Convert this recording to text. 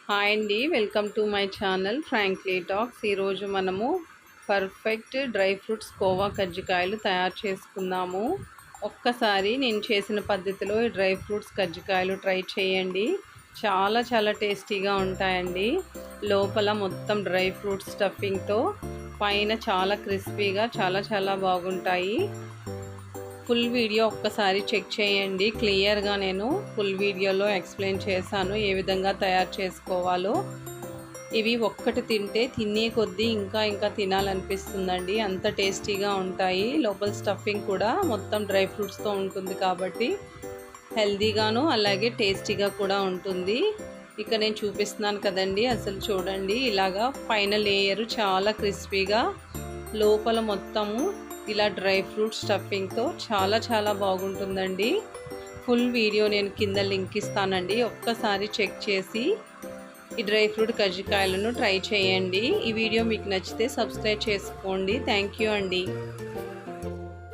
Hi అండి, welcome to my channel frankly talks. ఈరోజు మనము పర్ఫెక్ట్ డ్రై ఫ్రూట్స్ కోవా కజ్జికాయలు తయారు చేసుకుందాము. ఒక్కసారి నేను చేసిన పద్ధతిలో ఈ డ్రై ఫ్రూట్స్ కజ్జికాయలు ట్రై చేయండి. చాలా చాలా టేస్టీగా ఉంటాయండి. లోపల మొత్తం డ్రై ఫ్రూట్స్ స్టఫింగ్తో, పైన చాలా క్రిస్పీగా చాలా చాలా బాగుంటాయి. ఫుల్ వీడియో ఒక్కసారి చెక్ చేయండి. క్లియర్గా నేను ఫుల్ వీడియోలో ఎక్స్ప్లెయిన్ చేశాను ఏ విధంగా తయారు చేసుకోవాలో. ఇవి ఒక్కటి తింటే తినే కొద్దీ ఇంకా ఇంకా తినాలనిపిస్తుందండి, అంత టేస్టీగా ఉంటాయి. లోపల స్టఫింగ్ కూడా మొత్తం డ్రై ఫ్రూట్స్తో ఉంటుంది కాబట్టి హెల్తీగాను అలాగే టేస్టీగా కూడా ఉంటుంది. ఇక నేను చూపిస్తున్నాను కదండి, అసలు చూడండి, ఇలాగా పైన లేయరు చాలా క్రిస్పీగా, లోపల మొత్తము ఇలా డ్రై ఫ్రూట్ స్టఫింగ్తో చాలా చాలా బాగుంటుందండి. ఫుల్ వీడియో నేను కింద లింక్ ఇస్తానండి, ఒక్కసారి చెక్ చేసి ఈ డ్రై ఫ్రూట్ కజ్జికాయలను ట్రై చేయండి. ఈ వీడియో మీకు నచ్చితే సబ్స్క్రైబ్ చేసుకోండి. థ్యాంక్ యూ అండి.